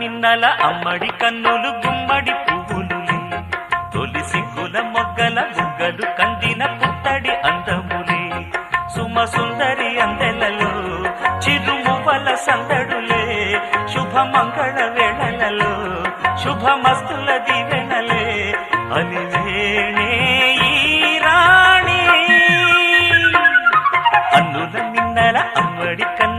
మిన్నల అమ్మడి కన్నులు గుమ్మడి పువ్వులులే తొలి సిగ్గుల మొగ్గల బుగ్గలు కందిన పుత్తడి అందములే సుమ సుందరి అందెలలో చిరుమువ్వల సందడులే శుభమంగళ వేళలలో శుభమస్తుల దివెనలే అలివేణే ఈ రాణి అన్నుల మిన్నల అమ్మడి కన్ను